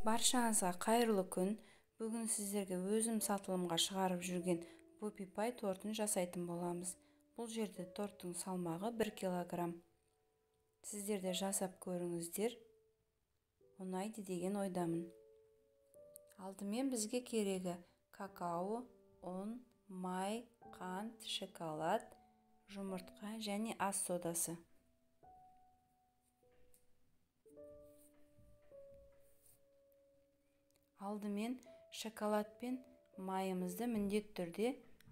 Баршаңызға қайырлы күн. Бүгін сіздерге өзім сатылымға шығарып жүрген Whoopie Pie тортын жасайтын боламыз. Бұл жерде торттың салмағы 1 килограмм. Сіздер де жасап көріңіздер. Ұнайды деген ойдамын. Алдымен бізге керегі какао, ұн, май, қант, шоколад, жұмыртқа және ас содасы. Алдымен шоколад пен майымызды міндетті түрде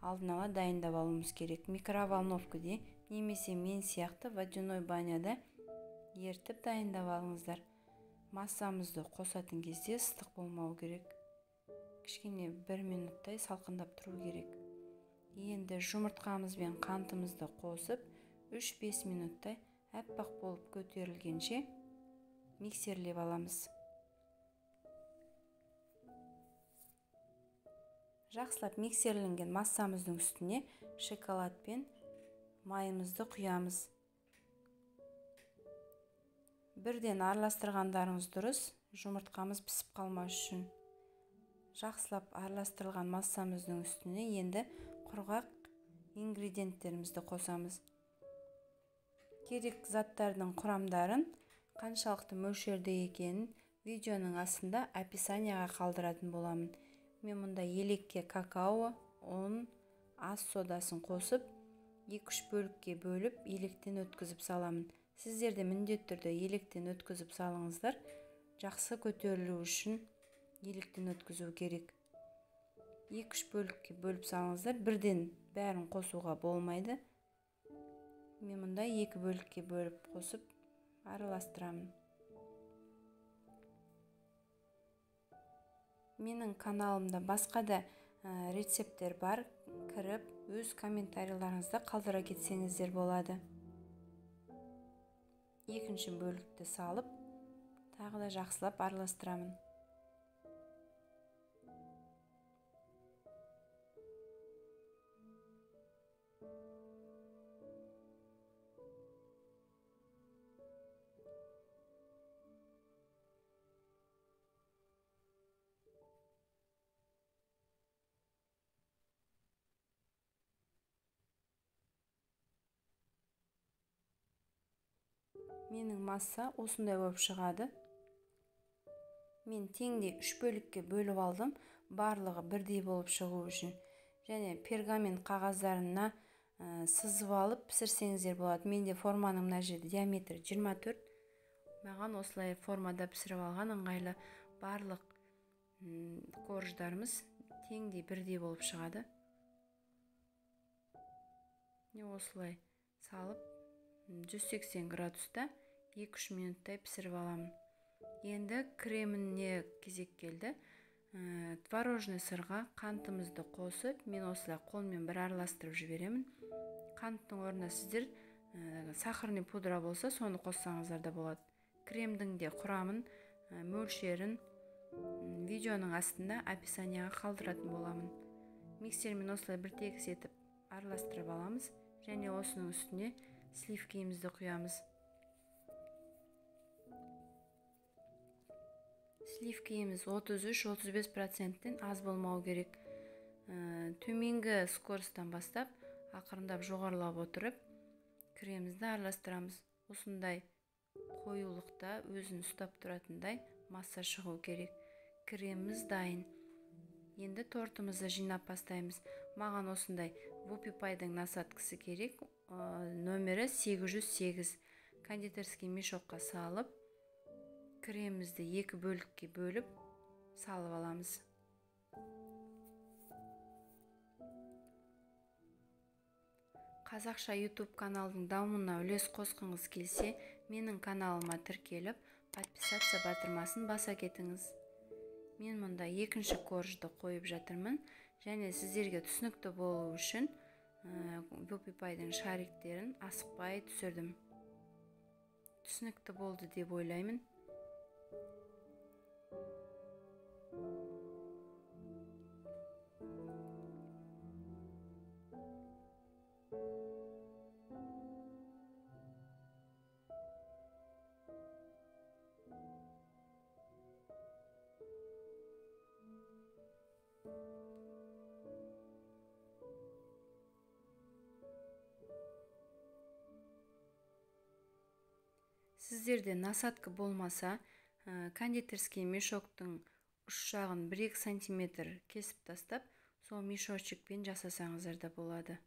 алдын ала дайындап алуымыз керек. Микроволновкада немесе мен сияқты водяной баняда ертіп дайындап алыңыздар. Массамызды қосатын кезде ыстық болмау керек. Кішкене 1 минуттай салқындап тұру керек. Енді жұмыртқамыз бен қантымызды қосып 3-5 минуттай әппақ болып көтерілгенше миксерлеп аламыз. Жақсылап миксерленген массамыздың үстіне шоколад пен майымызды құямыз. Бірден араластырғандарыңыз дұрыс, жұмыртқамыз пісіп қалмас үшін. Жақсылап араластырылған массамыздың үстіне енді құрғақ ингредиенттерімізді қосамыз. Керек заттардың құрамдарын, қаншалықты мөлшерде екенін видеоның астында описанияға қалдыратын боламын. Мен мұнда елекке какао, ұн, ас содасын қосып, 2-3 бөлікке бөліп, електен өткізіп саламын. Сіздер де міндетті түрде електен өткізіп салыңыздар. Жақсы көтерілу үшін електен өткізу керек. 2-3 бөлікке бөліп салыңыздар. Бірден бәрін қосуға болмайды. Мен мұнда 2 бөлікке бөліп қосып араластырамын. Менің каналымда басқа да рецепттер бар. Кіріп, өз комментарийларыңызды қалдыра кетсеңіздер болады. Екінші бөлікті салып, тағы да жақсылап араластырамын. Менің масса осындай болып шығады. Мен теңдей 3 бөлікке бөліп алдым, барлығы бірдей болып шығу үшін. Және пергамент қағаздарына сызып алып пісірсеңіздер болады. Менде форманың мына жерде диаметрі 24. Маған осылай формада пісіріп алған ыңғайлы. Барлық корждарымыз теңдей бірдей болып шығады. Осылай салып 180 градуста 2-3 минуттай пісіріп аламын. Енді креміне кезек келді. Творожный сырға қантымызды қосып, мен осылай қолмен бір араластырып жіберемін. Қанттың орнына сіздер сахарный пудра болса, соны қоссаңыздар да болады. Кремдің де құрамын, мөлшерін видеоның астында описанияға қалдыратын боламын. Миксермен осылай бір тегіс етіп араластырып аламыз. Және осының үстіне сливкемізді құямыз. Сливкеміз 33-35%-тен аз болмау керек. Төменгі скоростан бастап, ақырындап жоғарылап отырып, кремімізді араластырамыз. Осындай қоюлықта өзін ұстап тұратындай масса шығу керек. Креміміз дайын. Енді тортымызды жинап бастаймыз. Маған осындай Whoopie Pie'дің насаткасы керек. Нөмірі 808. Кондитерский мешокқа салып, кремімізді 2 бөлікке бөліп салып аламыз. Қазақша YouTube каналдың дамуына үлес қосқыңыз келсе, менің каналыма тіркеліп, подписация батырмасын баса кетіңіз. Мен мұнда 2-ші коржды қойып жатырмын, және сіздерге түсінікті болу үшін Whoopie Pie'дің шариктерін асықпай түсірдім. Түсінікті болды деп ойлаймын. Сіздерде насадка болмаса, кондитерский мешоктың ұш жағын 1-2 сантиметр кесіп тастап, сол мешочекпен жасасаңыздар да болады.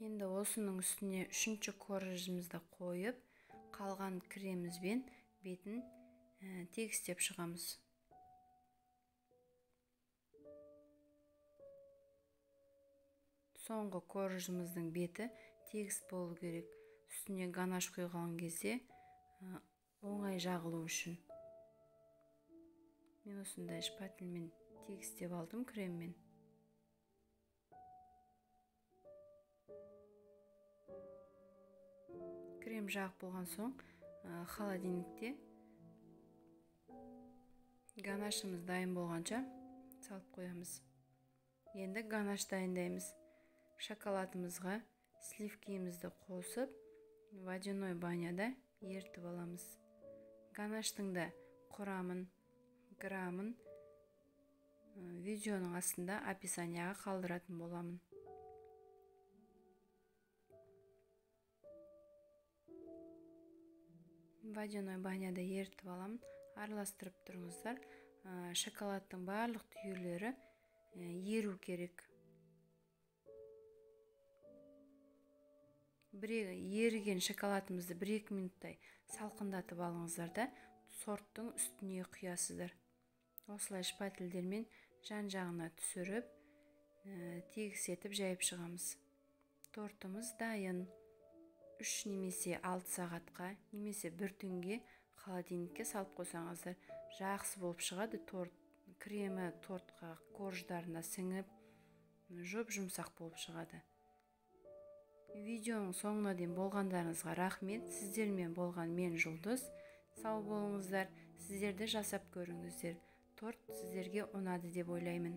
Енді осының үстіне 3-ші коржымызды қойып, қалған кремімізбен бетін тегістеп шығамыз. Соңғы коржымыздың беті тегіс болу керек. Үстіне ганаш құйған кезде оңай жағылу үшін. Мен осындай шпательмен тегістеп алдым креммен. Крем жағып болған соң, холодильникте ганашымыз дайын болғанша салып қоямыз. Енді ганаш дайындаймыз. Шоколадымызға сливкімізді қосып, водяной баняда ертіп аламыз. Ганаштың да құрамын, грамын видеоның астында описанияға қалдыратын боламын. Водяной баняда ертіп аламын. Араластырып тұрыңыздар. Шоколадтың барлық түйірлері еру керек. Еріген шоколадымызды 1-2 минуттай салқындатып алыңыздар да сорттың үстіне құясыздар. Осылай шпательдермен жан-жағына түсіріп, тегіс етіп жайып шығамыз. Тортымыз дайын. 3 немесе 6 сағатқа, немесе 1 түнге холодильникке салып қойсаңыздар, жақсы болып шығады. Кремі тортқа корждарына сіңіп, жұмсақ болып шығады. Видеоның соңына дейін болғандарыңызға рахмет. Сіздермен болған мен Жұлдыз. Сау болыңыздар. Сіздерді жасап көріңіздер. Торт сіздерге ұнады деп ойлаймын.